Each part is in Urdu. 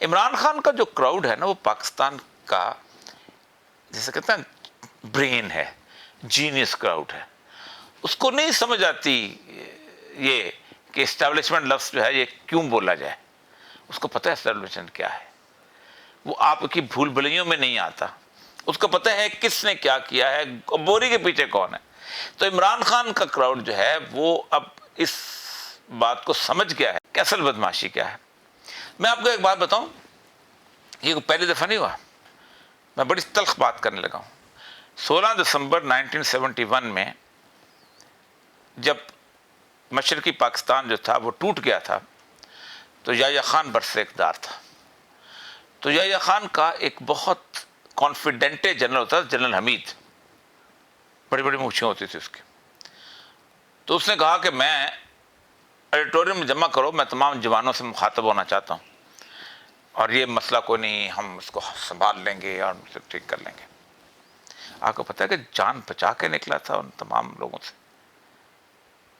عمران خان کا جو کراؤڈ ہے نا وہ پاکستان کا جیسے کہتے ہیں برین ہے, جینیس کراؤڈ ہے. اس کو نہیں سمجھ آتی یہ کہ اسٹیبلشمنٹ لفظ جو ہے یہ کیوں بولا جائے. اس کو پتہ ہے اسٹیبلشمنٹ کیا ہے, وہ آپ کی بھول بھلیوں میں نہیں آتا. اس کو پتہ ہے کس نے کیا کیا ہے, بوری کے پیچھے کون ہے. تو عمران خان کا کراؤڈ جو ہے وہ اب اس بات کو سمجھ گیا ہے کہ اصل بدماشی کیا ہے. میں آپ کو ایک بات بتاؤں, یہ پہلی دفعہ نہیں ہوا, میں بڑی تلخ بات کرنے لگا ہوں. 16 دسمبر 1971 میں جب مشرقی پاکستان جو تھا وہ ٹوٹ گیا تھا تو یحییٰ خان برسر اقتدار تھا. تو یحییٰ خان کا ایک بہت کانفیڈنٹ جنرل ہوتا تھا, جنرل حمید, بڑی بڑی مونچھیں ہوتی تھی اس کی. تو اس نے کہا کہ میں آڈیٹوریم میں جمع کرو, میں تمام جوانوں سے مخاطب ہونا چاہتا ہوں, اور یہ مسئلہ کوئی نہیں, ہم اس کو سنبھال لیں گے اور ٹھیک کر لیں گے. آپ کو پتہ ہے کہ جان بچا کے نکلا تھا ان تمام لوگوں سے.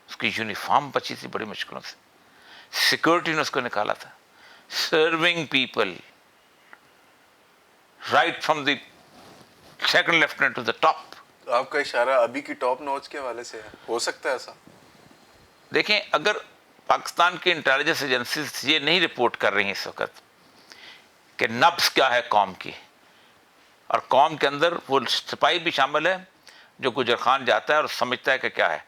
اس کی یونیفارم بچی تھی بڑی مشکلوں سے, سیکورٹی نے اس کو نکالا تھا. Serving people right from the second lieutenant to the top. آپ کا اشارہ ابھی کی ٹاپ نوچ کے حوالے سے ہے, ہو سکتا ہے ایسا؟ دیکھیں, اگر پاکستان کی انٹیلیجنس ایجنسیز یہ نہیں رپورٹ کر رہی ہیں اس وقت کہ نبض کیا ہے قوم کی, اور قوم کے اندر وہ سپاہی بھی شامل ہے جو گجر خان جاتا ہے اور سمجھتا ہے کہ کیا ہے,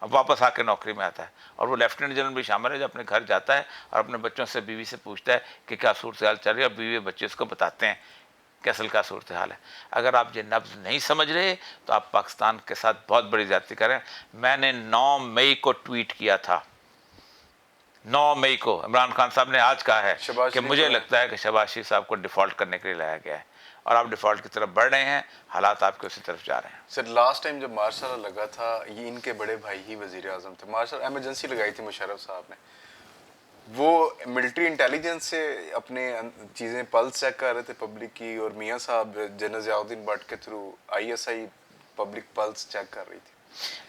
اب واپس آ کے نوکری میں آتا ہے, اور وہ لیفٹیننٹ جنرل بھی شامل ہے جو اپنے گھر جاتا ہے اور اپنے بچوں سے, بیوی سے پوچھتا ہے کہ کیا صورتحال چل رہی ہے, اور بیوی بچے اس کو بتاتے ہیں کہ اصل کا صورتحال ہے. اگر آپ یہ نبض نہیں سمجھ رہے تو آپ پاکستان کے ساتھ بہت بڑی زیادتی کریں. میں نے 9 مئی کو ٹویٹ کیا تھا, 9 مئی کو عمران خان صاحب نے آج کہا ہے کہ مجھے لگتا ہے کہ شہباز شریف صاحب کو ڈیفالٹ کرنے کے لیے لایا گیا ہے, اور آپ ڈیفالٹ کی طرف بڑھ رہے ہیں, حالات آپ کے اسی طرف جا رہے ہیں. سر لاسٹ ٹائم جب مارشل لگا تھا, یہ ان کے بڑے بھائی ہی وزیر اعظم تھے, مارشل ایمرجنسی لگائی تھی مشرف صاحب نے, وہ ملٹری انٹیلیجنس سے اپنے چیزیں پلس چیک کر رہے تھے پبلک کی, اور میاں صاحب جنرل ضیاء الدین بٹ کے through ISI public plus check کر رہی تھی.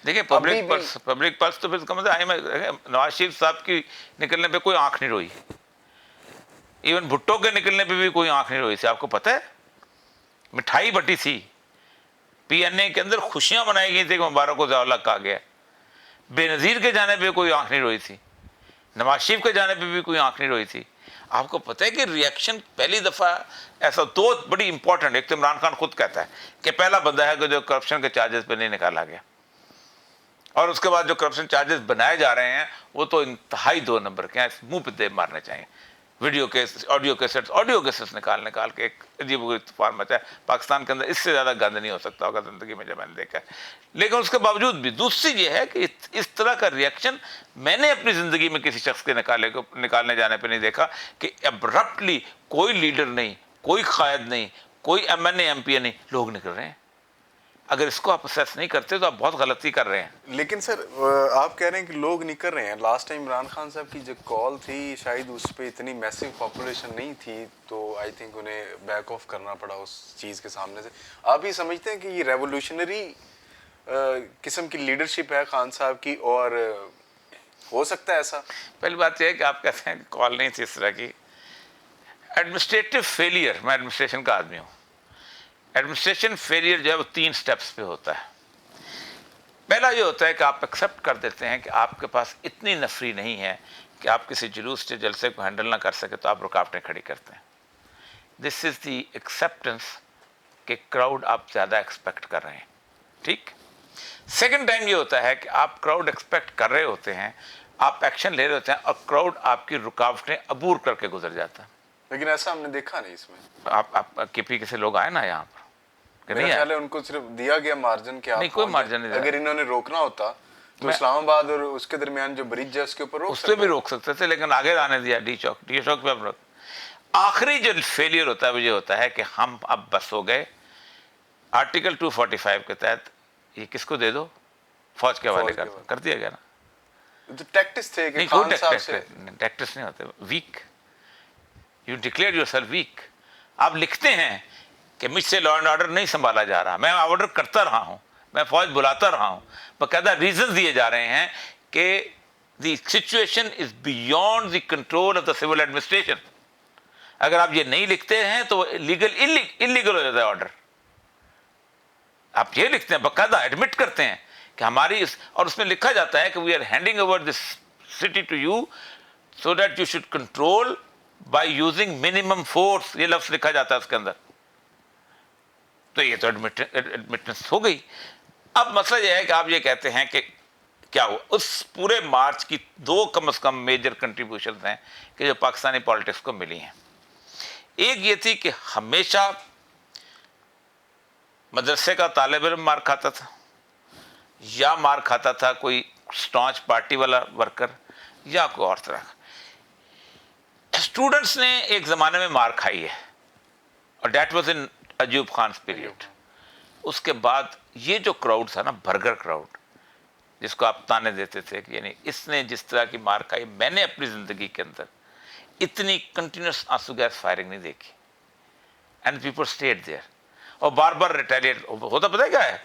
دیکھیں پبلک پلس تو پھر نواز شریف صاحب کی نکلنے پہ کوئی آنکھ نہیں روئی, ایون بھٹو کے نکلنے پہ بھی کوئی آنکھ نہیں روئی تھی. آپ کو پتہ ہے مٹھائی بٹی تھی, PNA کے اندر خوشیاں منائی گئی تھی کہ مبارک کو ضیاء اللہ کہا گیا. بے نظیر کے جانے پہ کوئی آنکھ نہیں روئی تھی, نواز شریف کے جانے پہ بھی کوئی آنکھ نہیں روئی تھی. آپ کو پتہ ہے کہ ریئیکشن پہلی دفعہ ایسا, 2 بڑی امپورٹنٹ, ایک تو عمران خان خود کہتا ہے کہ پہلا بندہ ہے کہ جو کرپشن کے چارجز پہ نہیں نکالا گیا, اور اس کے بعد جو کرپشن چارجز بنائے جا رہے ہیں وہ تو انتہائی 2 نمبر کے ہیں, منہ پہ دیب مارنے چاہیے. ویڈیو کیس, آڈیو کیسٹس نکال کے ایک عجیب و غریب طوفان مچا ہے پاکستان کے اندر. اس سے زیادہ گند نہیں ہو سکتا ہوگا زندگی میں جب میں نے دیکھا ہے. لیکن اس کے باوجود بھی دوسری یہ ہے کہ اس طرح کا ریئیکشن میں نے اپنی زندگی میں کسی شخص کے نکالنے جانے پہ نہیں دیکھا کہ ابرپٹلی کوئی لیڈر نہیں, کوئی قائد نہیں, کوئی MNA MP نہیں, لوگ نکل رہے ہیں. اگر اس کو آپ اسیس نہیں کرتے تو آپ بہت غلطی کر رہے ہیں. لیکن سر آپ کہہ رہے ہیں کہ لوگ نہیں کر رہے ہیں. لاسٹ ٹائم عمران خان صاحب کی جو کال تھی شاید اس پہ اتنی میسو پاپولیشن نہیں تھی, تو آئی تھنک انہیں بیک آف کرنا پڑا اس چیز کے سامنے سے. آپ یہ سمجھتے ہیں کہ یہ ریولیوشنری قسم کی لیڈرشپ ہے خان صاحب کی, اور ہو سکتا ہے ایسا؟ پہلی بات یہ ہے کہ آپ کہتے ہیں کہ کال نہیں تھی اس طرح کی. ایڈمنسٹریٹو فیلئر, میں ایڈمنسٹریشن کا آدمی ہوں, ایڈمنسٹریشن فیلئر جو ہے وہ 3 سٹیپس پہ ہوتا ہے. پہلا یہ ہوتا ہے کہ آپ ایکسیپٹ کر دیتے ہیں کہ آپ کے پاس اتنی نفری نہیں ہے کہ آپ کسی جلوس سے جلسے کو ہینڈل نہ کر سکے تو آپ رکاوٹیں کھڑی کرتے ہیں. دس از دی ایکسیپٹنس کہ کراؤڈ آپ زیادہ ایکسپیکٹ کر رہے ہیں. ٹھیک. سیکنڈ ٹائم یہ ہوتا ہے کہ آپ کراؤڈ ایکسپیکٹ کر رہے ہوتے ہیں, آپ ایکشن لے رہے ہوتے ہیں, اور کراؤڈ آپ کی رکاوٹیں عبور کر کے گزر جاتا ہے. لیکن ایسا ہم نے دیکھا نہیں اس میں. آپ KP سے لوگ آئے نا یہاں پر, میرا خیال ہے ان کو صرف دیا گیا مارجن کہ نہیں, کوئی مارجن نہیں. اگر انہوں نے روکنا ہوتا تو اسلام آباد اور اس کے درمیان جو برج ہے اس کے اوپر اس پہ بھی روک سکتے تھے, لیکن آگے آنے دیا ڈی چوک پہ ہم روک. آخری جو فیلئر ہوتا ہے وہ یہ ہوتا ہے کہ ہم اب بس ہو گئے, آرٹیکل 245 کے تحت یہ کس کو دے دو, فوج کے حوالے کر دیا گیا نا. ٹیکٹس تھے کہ خان صاحب سے ٹیکٹس نہیں ہوتے, weak, you declare yourself weak. آپ لکھتے ہیں کہ مجھ سے لا اینڈ آرڈر نہیں سنبھالا جا رہا, میں آرڈر کرتا رہا ہوں, میں فوج بلاتا رہا ہوں, باقاعدہ ریزنز دیے جا رہے ہیں کہ the situation is beyond the control of the civil administration. اگر آپ یہ نہیں لکھتے ہیں تو انلیگل ہو جاتا ہے آرڈر. آپ یہ لکھتے ہیں, باقاعدہ ایڈمٹ کرتے ہیں کہ ہماری اور اس میں لکھا جاتا ہے کہ we are handing over this city to you so that you should control by using minimum force, یہ لفظ لکھا جاتا ہے اس کے اندر. تو یہ تو ایڈمٹنس ہو گئی. اب مسئلہ یہ ہے کہ آپ یہ کہتے ہیں کہ کیا ہوا اس پورے مارچ کی 2 کم از کم میجر کنٹریبیوشنز ہیں کہ جو پاکستانی پالیٹکس کو ملی ہیں. ایک یہ تھی کہ ہمیشہ مدرسے کا طالب علم مار کھاتا تھا, یا مار کھاتا تھا کوئی اسٹانچ پارٹی والا ورکر, یا کوئی اور طرح کا. اسٹوڈنٹس نے ایک زمانے میں مار کھائی ہے, اور that was in Ayub Khan's period. اس کے بعد یہ جو کراؤڈ تھا نا, برگر کراؤڈ, جس کو آپ تانے دیتے تھے کہ یعنی اس نے جس طرح کی مار کھائی, میں نے اپنی زندگی کے اندر اتنی کنٹینیوس آنسو گیس فائرنگ نہیں دیکھی. اینڈ پیپل اسٹیڈ دیئر, اور بار بار ریٹیلیٹ ہوتا. پتہ کیا ہے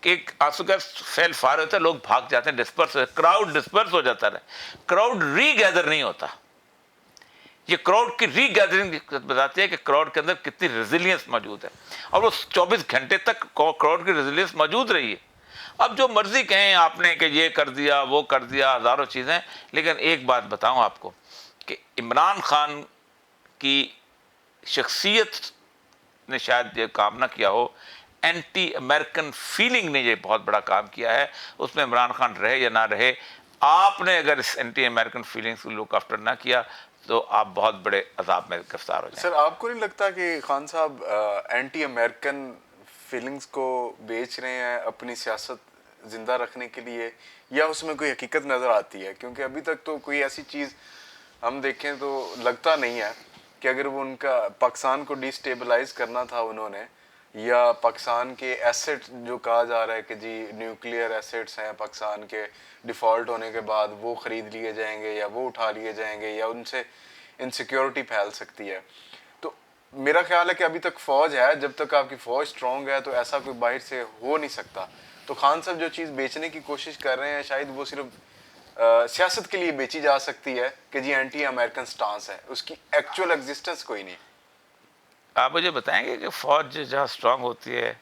کہ ایک آنسو گیس فیل فائر ہوتا ہے, لوگ بھاگ جاتے ہیں, ڈسپرس کراؤڈ ڈسپرس ہو جاتا ہے. کراؤڈ ری گیدر نہیں ہوتا. یہ کراؤڈ کی ری گیدرنگ بتاتی ہے کہ کراؤڈ کے اندر کتنی ریزیلینس موجود ہے, اور وہ 24 گھنٹے تک کراؤڈ کی ریزیلینس موجود رہی ہے. اب جو مرضی کہیں آپ نے کہ یہ کر دیا وہ کر دیا, ہزاروں چیزیں, لیکن ایک بات بتاؤں آپ کو کہ عمران خان کی شخصیت نے شاید یہ کام نہ کیا ہو, اینٹی امریکن فیلنگ نے یہ بہت بڑا کام کیا ہے. اس میں عمران خان رہے یا نہ رہے, آپ نے اگر اس اینٹی امریکن فیلنگس کو لک آفٹر نہ کیا تو آپ بہت بڑے عذاب میں گرفتار ہو جائیں. سر آپ کو نہیں لگتا کہ خان صاحب اینٹی امریکن فیلنگز کو بیچ رہے ہیں اپنی سیاست زندہ رکھنے کے لیے, یا اس میں کوئی حقیقت نظر آتی ہے؟ کیونکہ ابھی تک تو کوئی ایسی چیز ہم دیکھیں تو لگتا نہیں ہے کہ اگر وہ ان کا پاکستان کو ڈیسٹیبلائز کرنا تھا انہوں نے, یا پاکستان کے ایسٹ جو کہا جا رہا ہے کہ جی نیوکلیئر ایسٹس ہیں پاکستان کے, ڈیفالٹ ہونے کے بعد وہ خرید لیے جائیں گے یا وہ اٹھا لیے جائیں گے, یا ان سے انسیکیورٹی پھیل سکتی ہے. تو میرا خیال ہے کہ ابھی تک فوج ہے, جب تک آپ کی فوج اسٹرانگ ہے تو ایسا کوئی باہر سے ہو نہیں سکتا. تو خان صاحب جو چیز بیچنے کی کوشش کر رہے ہیں شاید وہ صرف سیاست کے لیے بیچی جا سکتی ہے کہ جی اینٹی امریکن سٹانس ہے, اس کی ایکچوئل ایگزسٹنس کوئی نہیں. آپ مجھے بتائیں گے کہ فوج جہاں اسٹرانگ ہوتی ہے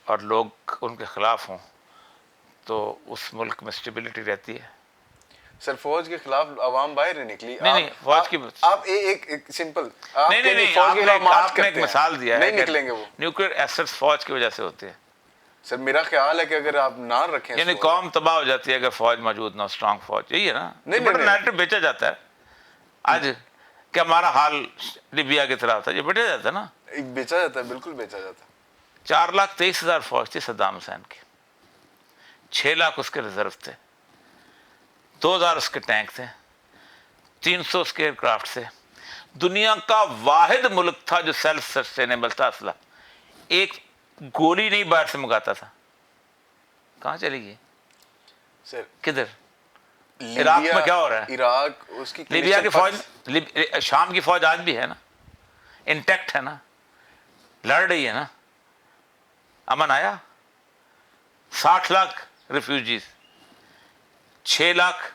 اور لوگ ان کے خلاف ہوں تو اس ملک میں اسٹیبلٹی رہتی ہے؟ سر فوج کے خلاف عوام باہر نہیں نکلی. نہیں, فوج کی آپ ایک سمپل نہیں, آپ نے ایک مثال دیا ہے, نہیں نکلیں گے وہ. نیوکلیئر ایسٹس فوج کی وجہ سے ہوتے ہیں. سر میرا خیال ہے کہ اگر آپ نہ رکھیں, یعنی قوم تباہ ہو جاتی ہے اگر فوج موجود نہ ہو, اسٹرانگ فوج, یہی ہے نا. بڑا نیریٹو بیچا جاتا ہے آج کہ ہمارا حال لیبیا کی طرح ہوتا ہے, یہ بیچا جاتا ہے نا. بیچا جاتا ہے, بالکل بیچا جاتا ہے. 4,23,000 فوج تھی صدام حسین کی, 6 لاکھ اس کے ریزرو تھے, 2,000 اس کے ٹینک تھے, 300 اس کے ایئر کرافٹ تھے. دنیا کا واحد ملک تھا جو سیلف سسٹینیبل تھا اسلحہ, ایک گولی نہیں باہر سے منگاتا تھا. کہاں چلی گئی؟ سر کدھر؟ عراق میں کیا ہو رہا ہے؟ عراق اس کی لیبیا کی فوج, شام کی فوج آج بھی ہے نا, انٹیکٹ ہے نا, لڑ رہی ہے نا. امن آیا. 60 لاکھ ریفیوجیز, 6 لاکھ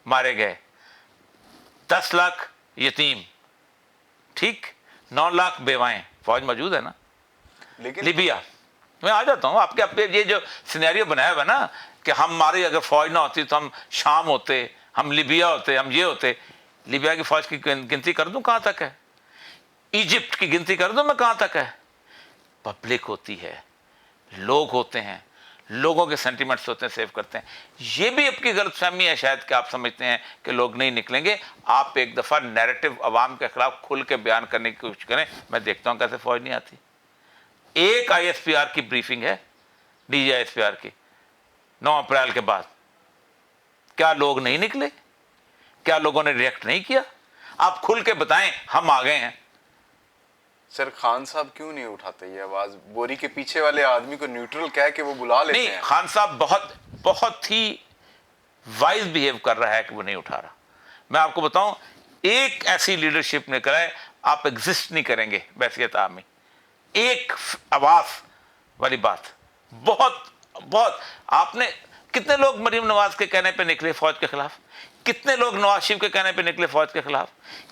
مارے گئے, 10 لاکھ یتیم, ٹھیک, 9 لاکھ بیوائیں. فوج موجود ہے نا. لیکن لیبیا میں آ جاتا ہوں, آپ کے یہ جو سینیریو بنایا ہوا نا کہ ہماری اگر فوج نہ ہوتی تو ہم شام ہوتے, ہم لیبیا ہوتے, ہم یہ ہوتے. لیبیا کی فوج کی گنتی کر دوں کہاں تک ہے, ایجپٹ کی گنتی کر دوں میں کہاں تک ہے. پبلک ہوتی ہے, لوگ ہوتے ہیں, لوگوں کے سینٹیمنٹس ہوتے ہیں, سیو کرتے ہیں. یہ بھی آپ کی غلط فہمی ہے شاید کہ آپ سمجھتے ہیں کہ لوگ نہیں نکلیں گے. آپ ایک دفعہ نیریٹو عوام کے خلاف کھل کے بیان کرنے کی کوشش کریں. میں دیکھتا ہوں کیسے فوج نہیں آتی. ایک ISPR کی بریفنگ ہے, DGISPR کی, 9 اپریل کے بعد. کیا لوگ نہیں نکلے؟ کیا لوگوں نے ریئیکٹ نہیں کیا؟ آپ کھل کے بتائیں ہم آ گئے ہیں. سر خان صاحب کیوں نہیں اٹھاتے یہ آواز؟ بوری کے پیچھے والے آدمی کو نیوٹرل کہہ کے وہ بلا لیتے ہیں. نہیں, خان صاحب بہت ہی وائز بیہیو کر رہا ہے کہ وہ نہیں اٹھا رہا. میں آپ کو بتاؤں, ایک ایسی لیڈرشپ نے کرا ہے, آپ ایگزسٹ نہیں کریں گے بحیثیت عامی. ایک آواز والی بات, بہت آپ نے کتنے لوگ مریم نواز کے کہنے پہ نکلے فوج کے خلاف, کتنے لوگ نواز شریف کے کہنے پہ نکلے فوج کے خلاف,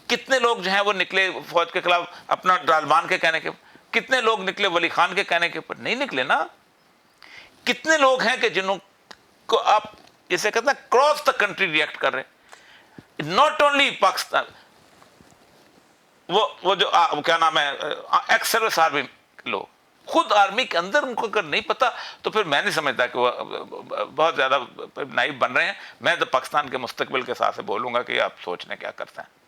کتنے لوگ جو ہیں وہ نکلے فوج کے خلاف اپنا طالبان کے کہنے کے، کتنے لوگ نکلے ولی خان کے کہنے کے اوپر؟ نہیں نکلے نا. کتنے لوگ ہیں کہ جنہوں کو آپ جسے کہتے ہیں کراس دا کنٹری ریئیکٹ کر رہے ہیں، ناٹ اونلی پاکستان. وہ جو کیا نام ہے ایکس سروس آرمی لوگ، خود آرمی کے اندر ان کو اگر نہیں پتا تو پھر میں نہیں سمجھتا کہ وہ بہت زیادہ نائب بن رہے ہیں. میں تو پاکستان کے مستقبل کے ساتھ سے بولوں گا کہ آپ سوچنے کیا کرتے ہیں.